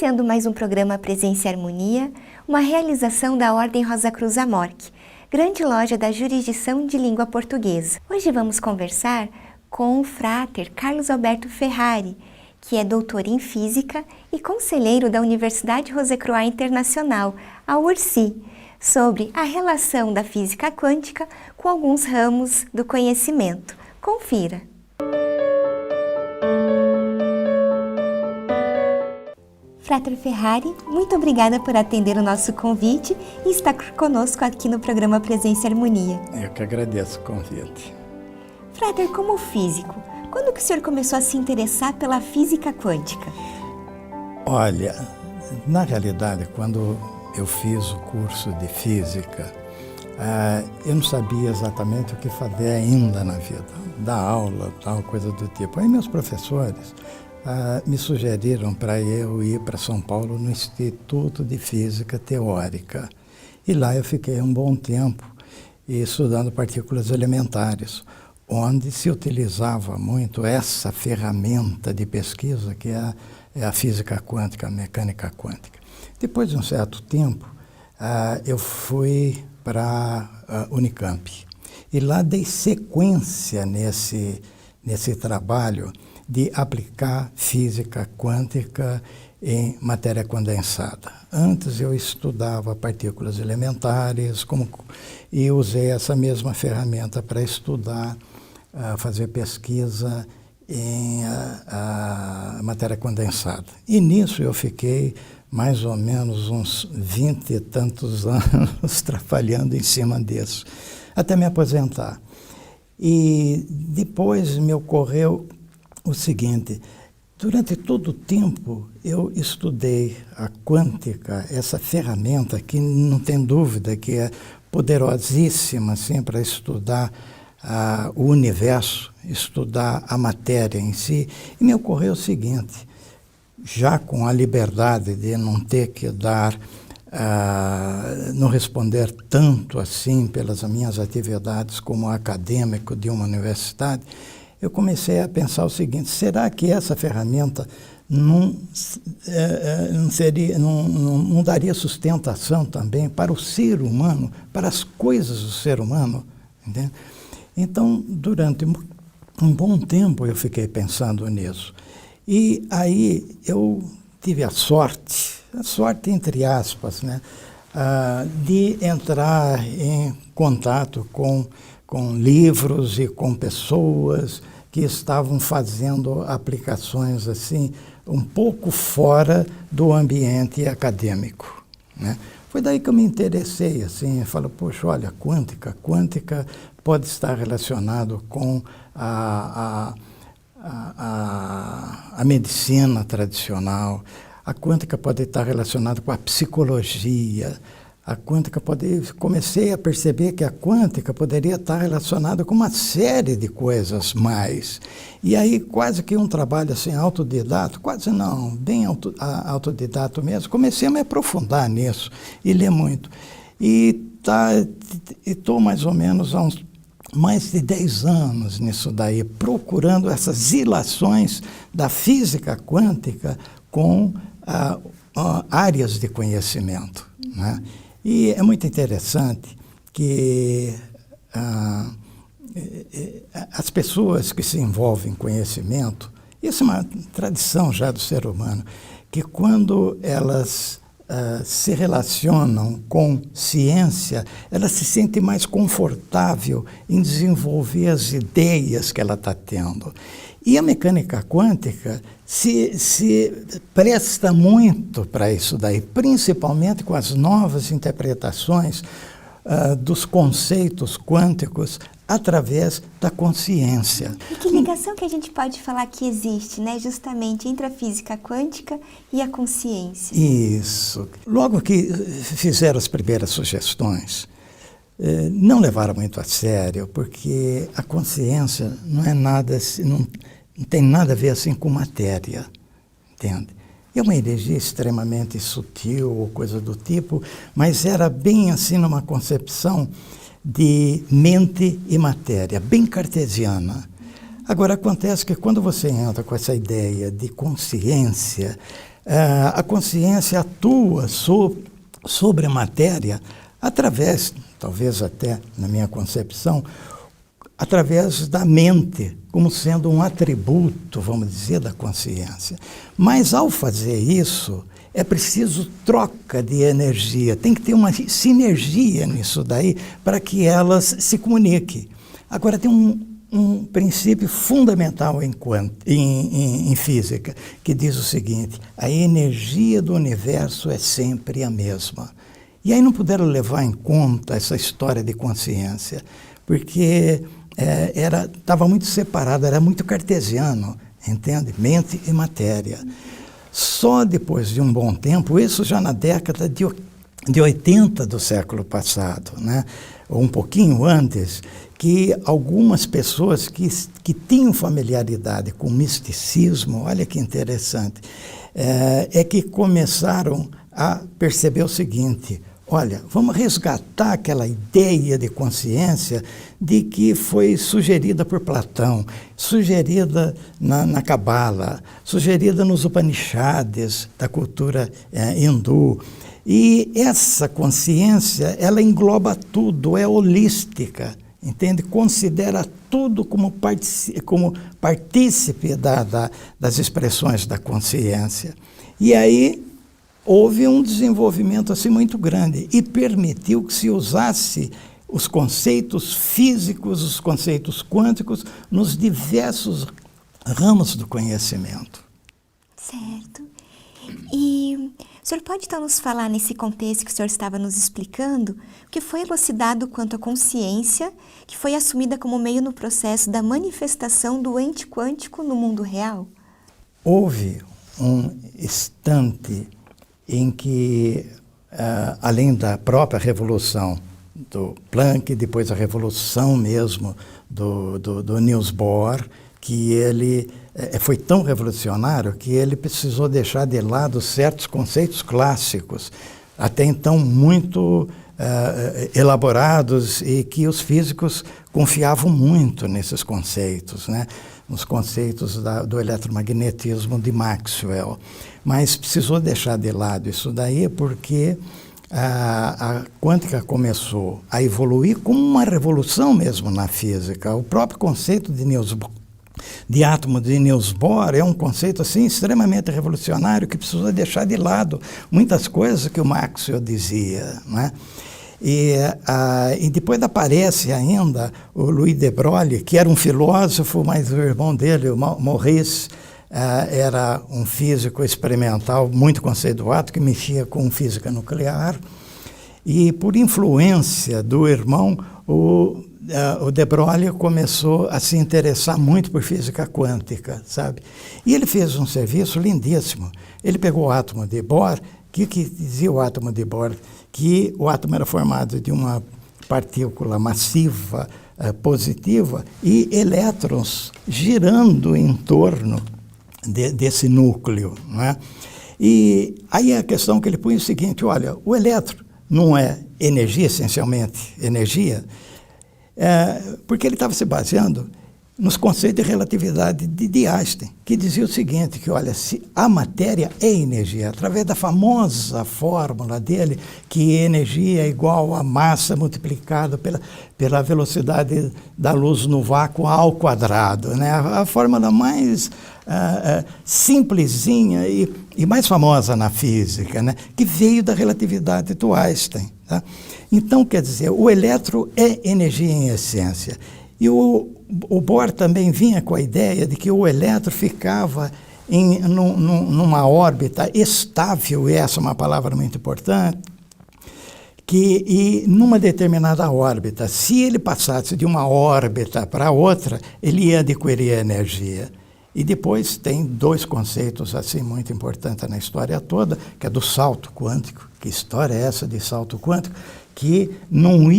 Iniciando mais um programa Presença e Harmonia, uma realização da Ordem Rosa Cruz Amorque, grande loja da jurisdição de língua portuguesa. Hoje vamos conversar com o Frater Carlos Alberto Ferrari, que é doutor em Física e conselheiro da Universidade Rose-Croix Internacional, a URSI, sobre a relação da física quântica com alguns ramos do conhecimento. Confira! Frater Ferrari, muito obrigada por atender o nosso convite e estar conosco aqui no programa Presença e Harmonia. Eu que agradeço o convite. Frater, como físico, quando que o senhor começou a se interessar pela física quântica? Olha, na realidade, quando eu fiz o curso de física, eu não sabia exatamente o que fazer ainda na vida, dar aula, tal, coisa do tipo. Aí meus professores me sugeriram para eu ir para São Paulo no Instituto de Física Teórica. E lá eu fiquei um bom tempo estudando partículas elementares, onde se utilizava muito essa ferramenta de pesquisa que é a física quântica, a mecânica quântica. Depois de um certo tempo, eu fui para a Unicamp. E lá dei sequência nesse trabalho de aplicar física quântica em matéria condensada. Antes eu estudava partículas elementares e usei essa mesma ferramenta para estudar, fazer pesquisa em matéria condensada. E nisso eu fiquei mais ou menos uns 20 e tantos anos trabalhando em cima disso, até me aposentar. E depois me ocorreu o seguinte: durante todo o tempo eu estudei a quântica, essa ferramenta que não tem dúvida que é poderosíssima assim, para estudar o universo, estudar a matéria em si. E me ocorreu o seguinte: já com a liberdade de não ter que não responder tanto assim pelas minhas atividades como acadêmico de uma universidade, eu comecei a pensar o seguinte: será que essa ferramenta não daria sustentação também para o ser humano, para as coisas do ser humano? Entende? Então, durante um bom tempo eu fiquei pensando nisso. E aí eu tive a sorte entre aspas, né, de entrar em contato com livros e com pessoas que estavam fazendo aplicações assim um pouco fora do ambiente acadêmico, né? Foi daí que eu me interessei, assim, eu falo, poxa, olha, quântica pode estar relacionado com a medicina tradicional, a quântica pode estar relacionada com a psicologia, comecei a perceber que a quântica poderia estar relacionada com uma série de coisas mais. E aí quase que um trabalho assim autodidato, quase não, bem autodidato mesmo, comecei a me aprofundar nisso e ler muito. E estou mais ou menos há uns mais de 10 anos nisso daí, procurando essas ilações da física quântica com áreas de conhecimento, né? E é muito interessante que as pessoas que se envolvem em conhecimento, isso é uma tradição já do ser humano, que quando elas se relacionam com ciência, ela se sente mais confortável em desenvolver as ideias que ela está tendo. E a mecânica quântica se presta muito para isso daí, principalmente com as novas interpretações dos conceitos quânticos através da consciência. E que ligação que a gente pode falar que existe, né, justamente entre a física quântica e a consciência? Isso. Logo que fizeram as primeiras sugestões, não levaram muito a sério, porque a consciência não é nada, não tem nada a ver assim com matéria, entende? É uma energia extremamente sutil ou coisa do tipo, mas era bem assim numa concepção de mente e matéria, bem cartesiana. Agora, acontece que quando você entra com essa ideia de consciência, a consciência atua sobre a matéria através, talvez até na minha concepção, através da mente, como sendo um atributo, vamos dizer, da consciência. Mas ao fazer isso, é preciso troca de energia, tem que ter uma sinergia nisso daí para que elas se comuniquem. Agora tem um princípio fundamental em física, que diz o seguinte: a energia do universo é sempre a mesma. E aí não puderam levar em conta essa história de consciência, porque estava muito separado, era muito cartesiano, entende? Mente e matéria. Só depois de um bom tempo, isso já na década de 80 do século passado, né? Ou um pouquinho antes, que algumas pessoas que tinham familiaridade com o misticismo, olha que interessante, que começaram a perceber o seguinte: olha, vamos resgatar aquela ideia de consciência de que foi sugerida por Platão, sugerida na Cabala, sugerida nos Upanishads da cultura hindu. E essa consciência, ela engloba tudo, é holística, entende? Considera tudo como partícipe das expressões da consciência. E aí houve um desenvolvimento assim muito grande e permitiu que se usasse os conceitos físicos, os conceitos quânticos, nos diversos ramos do conhecimento. Certo. E o senhor pode então nos falar, nesse contexto que o senhor estava nos explicando, o que foi elucidado quanto à consciência, que foi assumida como meio no processo da manifestação do ente quântico no mundo real? Houve um instante em que, além da própria revolução do Planck, depois a revolução mesmo do Niels Bohr, que ele foi tão revolucionário que ele precisou deixar de lado certos conceitos clássicos, até então muito elaborados, e que os físicos confiavam muito nesses conceitos, né? Nos conceitos do eletromagnetismo de Maxwell. Mas precisou deixar de lado isso daí porque a quântica começou a evoluir como uma revolução mesmo na física. O próprio conceito de átomo de Niels Bohr é um conceito assim extremamente revolucionário que precisou deixar de lado muitas coisas que o Maxwell dizia, né? E depois aparece ainda o Louis de Broglie, que era um filósofo, mas o irmão dele, o Maurice, era um físico experimental muito conceituado, que mexia com física nuclear. E por influência do irmão, o de Broglie começou a se interessar muito por física quântica, sabe? E ele fez um serviço lindíssimo. Ele pegou o átomo de Bohr. O que dizia o átomo de Bohr? Que o átomo era formado de uma partícula massiva positiva e elétrons girando em torno desse núcleo, não é? E aí a questão que ele põe é o seguinte: olha, o elétron não é energia, essencialmente energia, porque ele estava se baseando nos conceitos de relatividade de Einstein, que dizia o seguinte, que olha, se a matéria é energia, através da famosa fórmula dele, que energia é igual a massa multiplicada pela velocidade da luz no vácuo ao quadrado, né? A fórmula mais simplesinha e mais famosa na física, né? Que veio da relatividade do Einstein, tá? Então, quer dizer, o elétron é energia em essência. E o Bohr também vinha com a ideia de que o elétron ficava numa órbita estável, e essa é uma palavra muito importante, e numa determinada órbita, se ele passasse de uma órbita para outra, ele ia adquirir energia. E depois tem dois conceitos assim muito importantes na história toda, que é do salto quântico. Que história é essa de salto quântico? Que não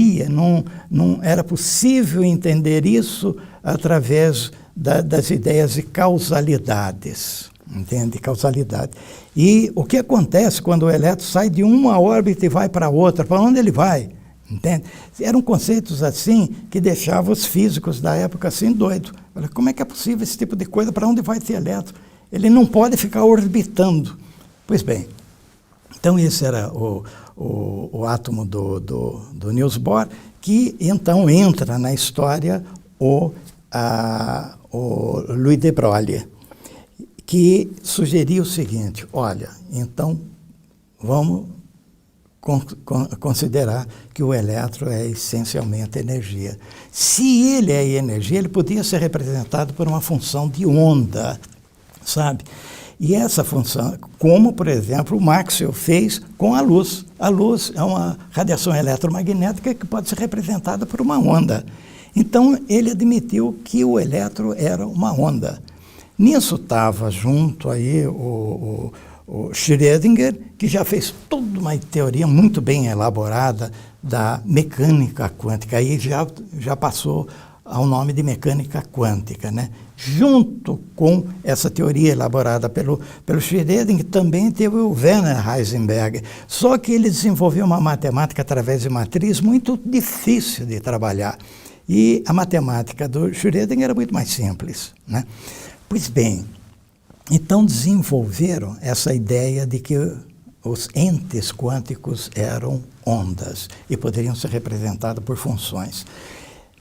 era possível entender isso através das ideias de causalidades, entende? Causalidade. E o que acontece quando o elétron sai de uma órbita e vai para outra? Para onde ele vai? Entende? Eram conceitos assim que deixavam os físicos da época assim doidos. Como é que é possível esse tipo de coisa? Para onde vai esse elétron? Ele não pode ficar orbitando. Pois bem, então esse era o átomo do Niels Bohr, que então entra na história o Louis de Broglie, que sugeriu o seguinte: olha, então vamos considerar que o elétron é essencialmente energia. Se ele é energia, ele podia ser representado por uma função de onda, sabe? E essa função, como, por exemplo, o Maxwell fez com a luz. A luz é uma radiação eletromagnética que pode ser representada por uma onda. Então, ele admitiu que o elétron era uma onda. Nisso estava junto aí o Schrödinger, que já fez toda uma teoria muito bem elaborada da mecânica quântica. Aí já passou ao nome de mecânica quântica, né? Junto com essa teoria elaborada pelo Schrödinger, também teve o Werner Heisenberg. Só que ele desenvolveu uma matemática através de matriz muito difícil de trabalhar. E a matemática do Schrödinger era muito mais simples, né? Pois bem, então desenvolveram essa ideia de que os entes quânticos eram ondas e poderiam ser representados por funções.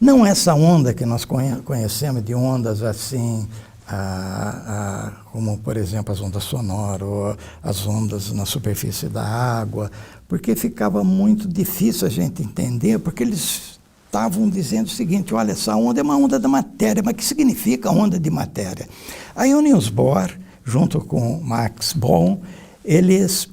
Não essa onda que nós conhecemos de ondas assim, como, por exemplo, as ondas sonoras ou as ondas na superfície da água, porque ficava muito difícil a gente entender, porque eles estavam dizendo o seguinte: olha, essa onda é uma onda da matéria, mas o que significa onda de matéria? Aí o Niels Bohr, junto com Max Born, eles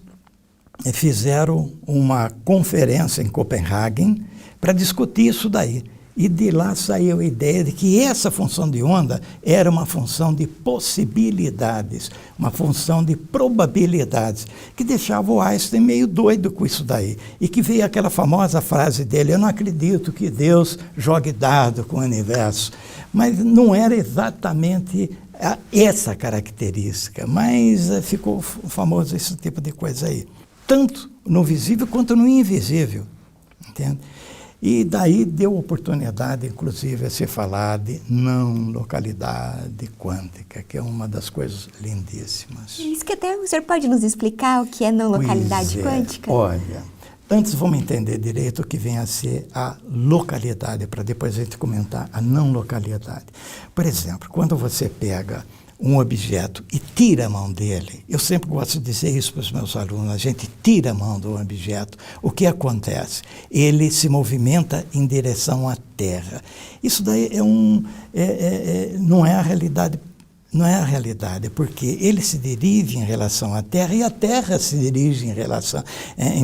fizeram uma conferência em Copenhague para discutir isso daí. E de lá saiu a ideia de que essa função de onda era uma função de possibilidades, uma função de probabilidades, que deixava o Einstein meio doido com isso daí. E que veio aquela famosa frase dele: eu não acredito que Deus jogue dado com o universo. Mas não era exatamente essa característica, mas ficou famoso esse tipo de coisa aí. Tanto no visível quanto no invisível, entende? E daí deu oportunidade, inclusive, a se falar de não localidade quântica, que é uma das coisas lindíssimas. Isso que até o senhor pode nos explicar o que é não localidade quântica? Olha, antes vamos entender direito o que vem a ser a localidade, para depois a gente comentar a não localidade. Por exemplo, quando você pega um objeto e tira a mão dele, eu sempre gosto de dizer isso para os meus alunos: a gente tira a mão do objeto, o que acontece? Ele se movimenta em direção à Terra. Isso daí não é a realidade. Não é a realidade, porque ele se dirige em relação à Terra e a Terra se dirige em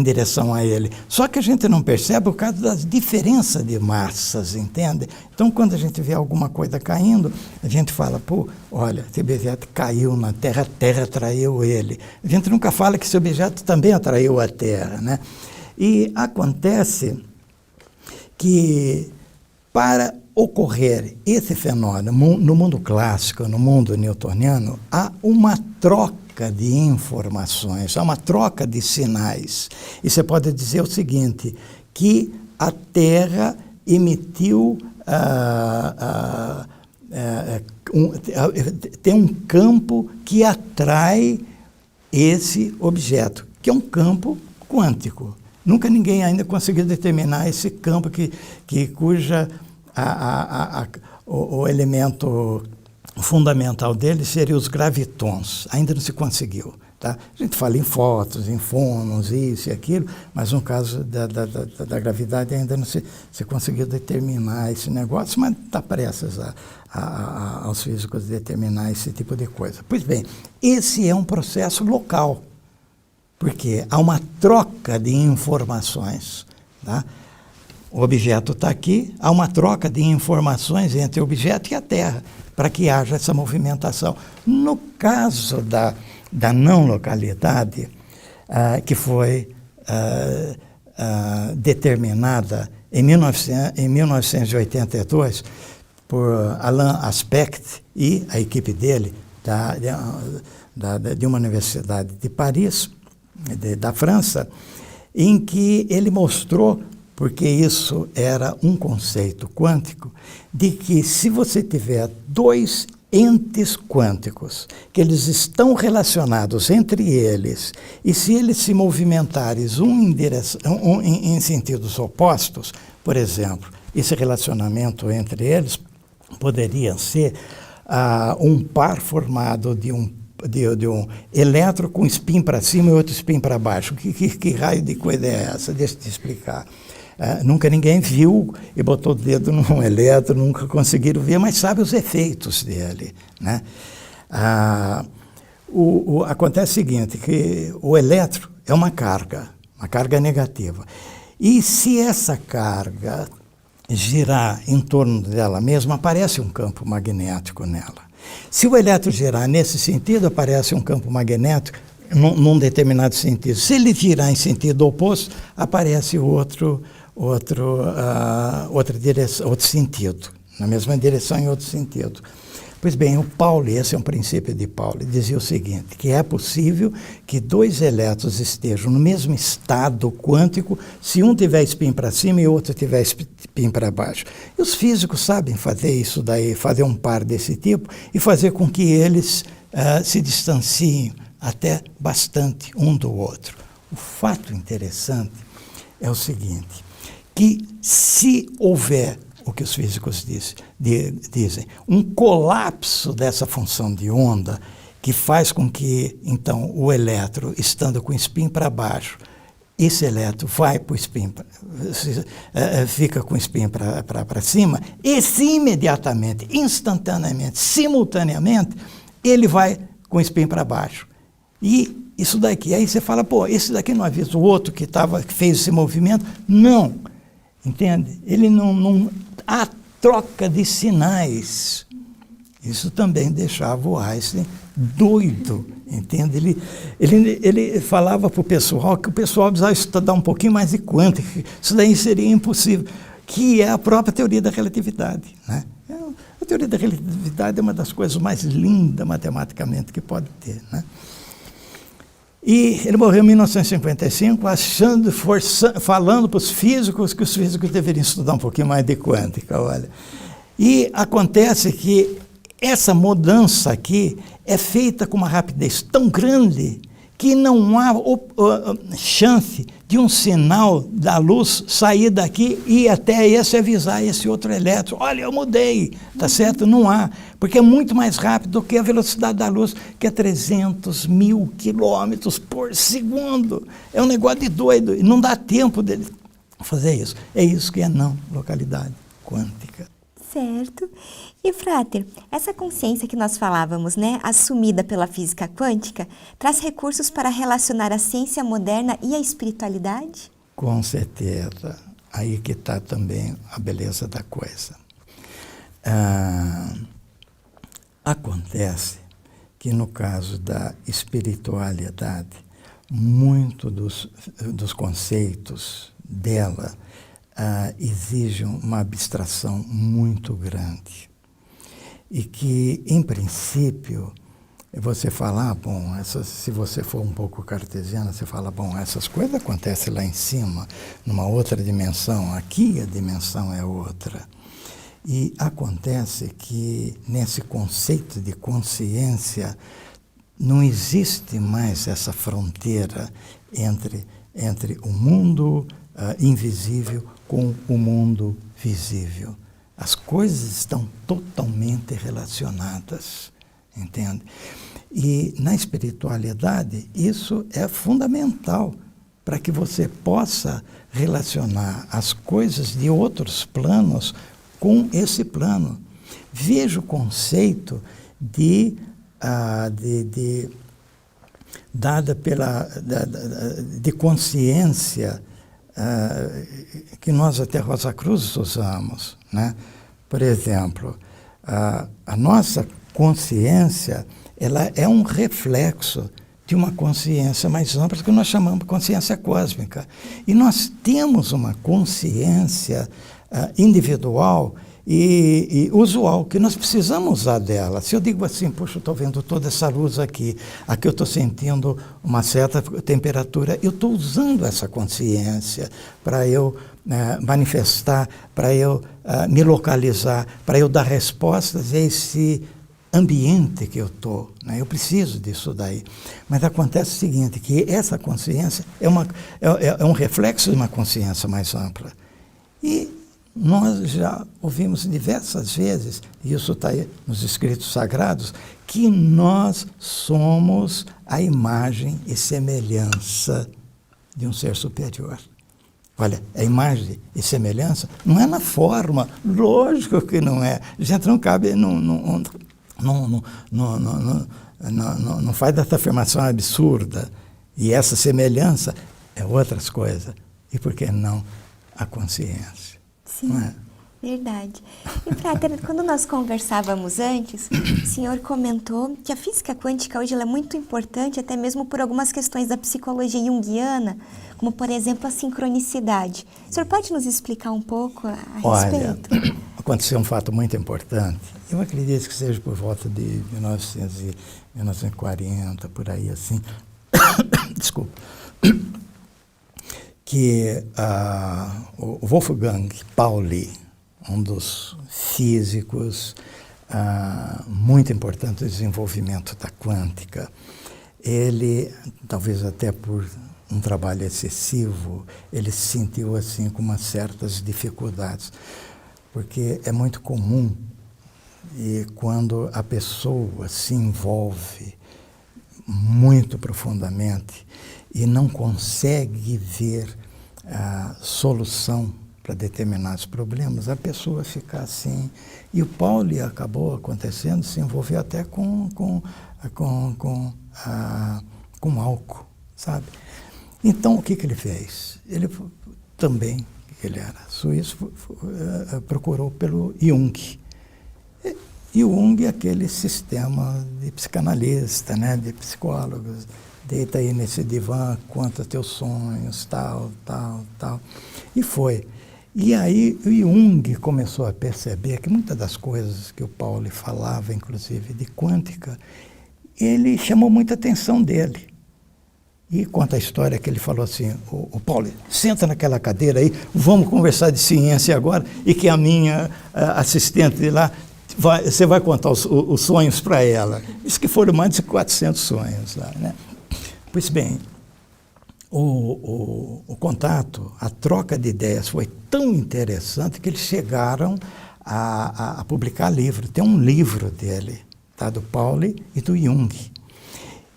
direção a ele. Só que a gente não percebe por causa das diferenças de massas, entende? Então, quando a gente vê alguma coisa caindo, a gente fala: pô, olha, esse objeto caiu na Terra, a Terra atraiu ele. A gente nunca fala que esse objeto também atraiu a Terra, né? E acontece que, para ocorrer esse fenômeno no mundo clássico, no mundo newtoniano, há uma troca de informações, há uma troca de sinais. E você pode dizer o seguinte, que a Terra emitiu tem um campo que atrai esse objeto, que é um campo quântico. Nunca ninguém ainda conseguiu determinar esse campo cuja o elemento fundamental dele seria os gravitons. Ainda não se conseguiu. Tá? A gente fala em fótons, em fônons, isso e aquilo, mas no caso da gravidade ainda não se conseguiu determinar esse negócio, mas está prestes aos físicos determinar esse tipo de coisa. Pois bem, esse é um processo local, porque há uma troca de informações, tá? O objeto está aqui, há uma troca de informações entre o objeto e a Terra, para que haja essa movimentação. No caso da não localidade, que foi determinada em 1982 por Alain Aspect e a equipe dele, de uma universidade de Paris, da França, em que ele mostrou, porque isso era um conceito quântico, de que se você tiver dois entes quânticos, que eles estão relacionados entre eles, e se eles se movimentarem em sentidos opostos, por exemplo, esse relacionamento entre eles poderia ser um par formado de um elétron com spin para cima e outro spin para baixo. Que raio de coisa é essa? Deixa eu te explicar. Nunca ninguém viu e botou o dedo num elétron, nunca conseguiram ver, mas sabe os efeitos dele, né? Acontece o seguinte, que o elétron é uma carga negativa. E se essa carga girar em torno dela mesma, aparece um campo magnético nela. Se o elétron girar nesse sentido, aparece um campo magnético num determinado sentido. Se ele girar em sentido oposto, aparece outro sentido, na mesma direção em outro sentido. Pois bem, o Pauli, esse é um princípio de Pauli, dizia o seguinte, que é possível que dois elétrons estejam no mesmo estado quântico se um tiver spin para cima e o outro tiver spin para baixo. E os físicos sabem fazer isso daí, fazer um par desse tipo e fazer com que eles se distanciem até bastante um do outro. O fato interessante é o seguinte, que se houver o que os físicos dizem, um colapso dessa função de onda que faz com que, então, o elétron, estando com o spin para baixo, esse elétron vai para o spin, fica com o spin para cima, e se imediatamente, instantaneamente, simultaneamente, ele vai com o spin para baixo. E isso daqui, aí você fala, pô, esse daqui não avisa o outro que fez esse movimento? Não, entende? Ele não há troca de sinais. Isso também deixava o Einstein doido, entende? Ele falava para o pessoal que o pessoal precisava estudar um pouquinho mais de quântica, isso daí seria impossível, que é a própria teoria da relatividade, né? A teoria da relatividade é uma das coisas mais lindas matematicamente que pode ter, né? E ele morreu em 1955, falando para os físicos que os físicos deveriam estudar um pouquinho mais de quântica, olha. E acontece que essa mudança aqui é feita com uma rapidez tão grande que não há chance de um sinal da luz sair daqui e até esse avisar esse outro elétron. Olha, eu mudei, tá certo? Não há, porque é muito mais rápido do que a velocidade da luz, que é 300 mil quilômetros por segundo. É um negócio de doido, e não dá tempo dele fazer isso. É isso que é não localidade quântica. Certo. E, Frater, essa consciência que nós falávamos, né, assumida pela física quântica, traz recursos para relacionar a ciência moderna e a espiritualidade? Com certeza. Aí que está também a beleza da coisa. Acontece que, no caso da espiritualidade, muito dos conceitos dela exigem uma abstração muito grande. E que, em princípio, você fala, bom, se você for um pouco cartesiana, você fala, bom, essas coisas acontecem lá em cima, numa outra dimensão, aqui a dimensão é outra. E acontece que, nesse conceito de consciência, não existe mais essa fronteira entre o mundo invisível com o mundo visível. As coisas estão totalmente relacionadas, entende? E na espiritualidade isso é fundamental para que você possa relacionar as coisas de outros planos com esse plano. Veja o conceito de consciência que nós até Rosa Cruz usamos, né? Por exemplo, a nossa consciência, ela é um reflexo de uma consciência mais ampla que nós chamamos de consciência cósmica. E nós temos uma consciência individual e usual, que nós precisamos usar dela. Se eu digo assim, puxa, eu estou vendo toda essa luz aqui eu estou sentindo uma certa temperatura, eu estou usando essa consciência para eu manifestar, para eu me localizar, para eu dar respostas a esse ambiente que eu estou, né? Eu preciso disso daí. Mas acontece o seguinte, que essa consciência é um reflexo de uma consciência mais ampla. E nós já ouvimos diversas vezes, e isso está aí nos escritos sagrados, que nós somos a imagem e semelhança de um ser superior. Olha, a imagem e semelhança não é na forma, lógico que não é. A gente não cabe, não faz dessa afirmação absurda. E essa semelhança é outras coisas. E por que não a consciência? Sim, não é? Verdade. E, Frater, quando nós conversávamos antes, o senhor comentou que a física quântica hoje ela é muito importante, até mesmo por algumas questões da psicologia junguiana, como, por exemplo, a sincronicidade. O senhor pode nos explicar um pouco a respeito? Olha, aconteceu um fato muito importante. Eu acredito que seja por volta de 1940, por aí assim. Desculpa. Que o Wolfgang Pauli, um dos físicos muito importantes do desenvolvimento da quântica, ele, talvez até por um trabalho excessivo, ele se sentiu assim com umas certas dificuldades, porque é muito comum e quando a pessoa se envolve muito profundamente e não consegue ver a solução para determinados problemas, a pessoa fica assim. E o Pauli acabou acontecendo, se envolveu até com álcool, sabe? Então, o que ele fez? Ele também, ele era suíço, procurou pelo Jung. E Jung é aquele sistema de psicanalista, né, de psicólogos, deita aí nesse divã, conta teus sonhos, tal. E foi. E aí o Jung começou a perceber que muitas das coisas que o Pauli falava, inclusive de quântica, ele chamou muita atenção dele. E conta a história que ele falou assim, o Pauli, senta naquela cadeira aí, vamos conversar de ciência agora, e que a minha assistente de lá, você vai contar os sonhos para ela. Diz que foram mais de 400 sonhos lá, né? Pois bem, o contato, a troca de ideias foi tão interessante que eles chegaram a publicar livro. Tem um livro dele, tá, do Pauli e do Jung.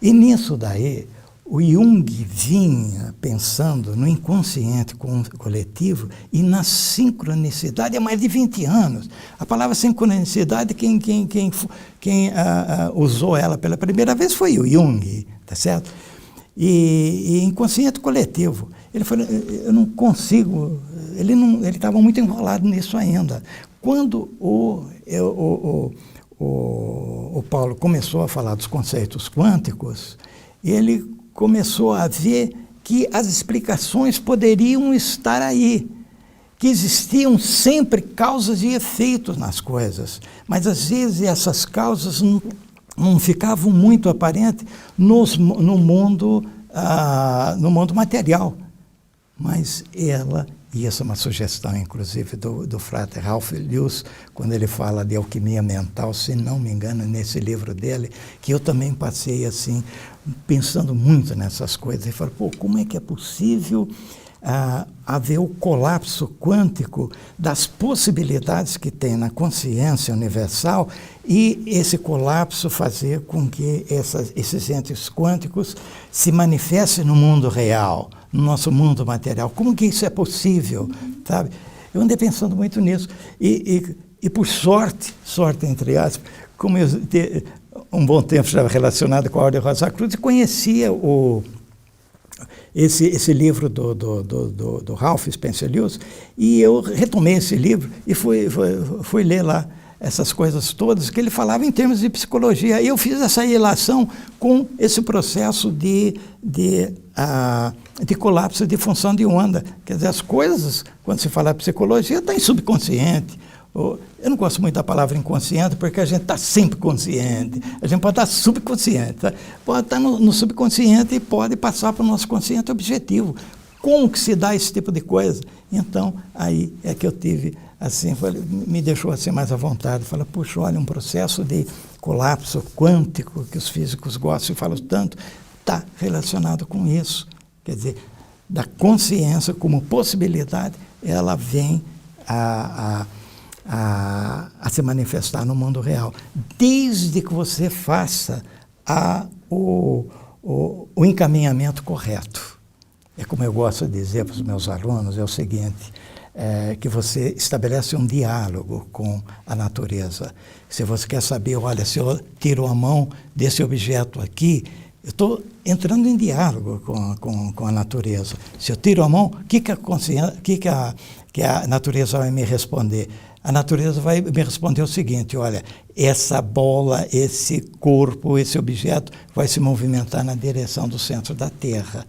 E nisso daí, o Jung vinha pensando no inconsciente coletivo e na sincronicidade há mais de 20 anos. A palavra sincronicidade, quem usou ela pela primeira vez foi o Jung, tá certo? E inconsciente coletivo. Ele falou, eu não consigo, ele estava muito enrolado nisso ainda. Quando o Paulo começou a falar dos conceitos quânticos, ele começou a ver que as explicações poderiam estar aí, que existiam sempre causas e efeitos nas coisas, mas às vezes essas causas não ficavam muito aparentes no mundo material. Mas ela, e essa é uma sugestão, inclusive, do Frater Ralph Lewis, quando ele fala de alquimia mental, se não me engano, nesse livro dele, que eu também passei assim, pensando muito nessas coisas. Ele fala, como é que é possível haver o colapso quântico das possibilidades que tem na consciência universal e esse colapso fazer com que esses entes quânticos se manifestem no mundo real, no nosso mundo material. Como que isso é possível, sabe? Eu andei pensando muito nisso e por sorte entre aspas, como eu um bom tempo estava relacionado com a Ordem Rosa Cruz e conhecia esse livro do Ralph Spencer Lewis, e eu retomei esse livro e fui ler lá essas coisas todas que ele falava em termos de psicologia. E eu fiz essa relação com esse processo de colapso de função de onda. Quer dizer, as coisas, quando se fala psicologia, está em subconsciente. Eu não gosto muito da palavra inconsciente, porque a gente está sempre consciente. A gente pode estar subconsciente. Tá? Pode estar no subconsciente e pode passar para o nosso consciente objetivo. Como que se dá esse tipo de coisa? Então, aí é que eu tive assim, me deixou assim mais à vontade. Fala, puxa, olha, um processo de colapso quântico que os físicos gostam e falam tanto, está relacionado com isso. Quer dizer, da consciência como possibilidade, ela vem a se manifestar no mundo real, desde que você faça o encaminhamento correto. É como eu gosto de dizer para os meus alunos, é o seguinte, que você estabelece um diálogo com a natureza. Se você quer saber, olha, se eu tiro a mão desse objeto aqui, eu estou entrando em diálogo com a natureza. Se eu tiro a mão, o que a natureza vai me responder? A natureza vai me responder o seguinte, olha, essa bola, esse corpo, esse objeto vai se movimentar na direção do centro da Terra.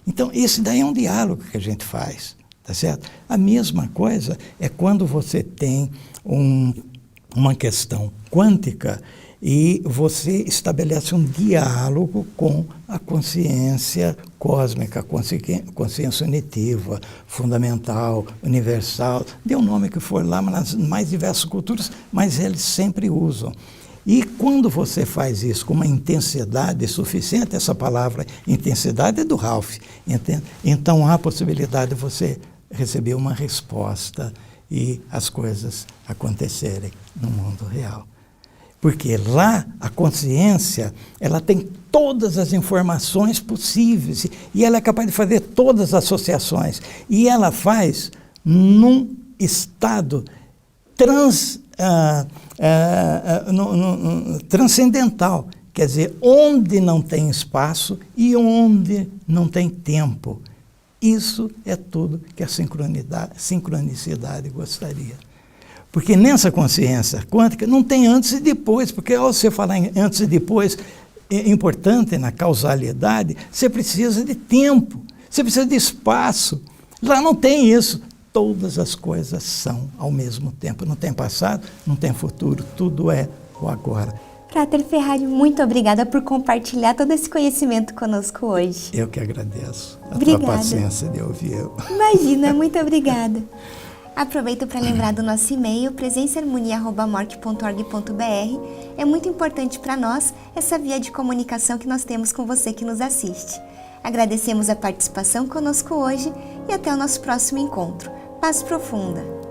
Então, esse daí é um diálogo que a gente faz, tá certo? A mesma coisa é quando você tem uma questão quântica e você estabelece um diálogo com a consciência cósmica, consciência unitiva, fundamental, universal, dê o nome que for lá, nas mais diversas culturas, mas eles sempre usam. E quando você faz isso com uma intensidade suficiente, essa palavra intensidade é do Ralph, entende? Então há a possibilidade de você receber uma resposta e as coisas acontecerem no mundo real. Porque lá a consciência, ela tem todas as informações possíveis e ela é capaz de fazer todas as associações. E ela faz num estado transcendental, quer dizer, onde não tem espaço e onde não tem tempo. Isso é tudo que a sincronicidade gostaria. Porque nessa consciência quântica não tem antes e depois, porque ao você falar em antes e depois, é importante na causalidade, você precisa de tempo, você precisa de espaço. Lá não tem isso. Todas as coisas são ao mesmo tempo. Não tem passado, não tem futuro, tudo é o agora. Frater Ferrari, muito obrigada por compartilhar todo esse conhecimento conosco hoje. Eu que agradeço a Obrigada. tua paciência de ouvir eu. Imagina, muito obrigada. Aproveito para lembrar do nosso e-mail, presenceharmonia@morc.org.br. É muito importante para nós essa via de comunicação que nós temos com você que nos assiste. Agradecemos a participação conosco hoje e até o nosso próximo encontro. Paz profunda.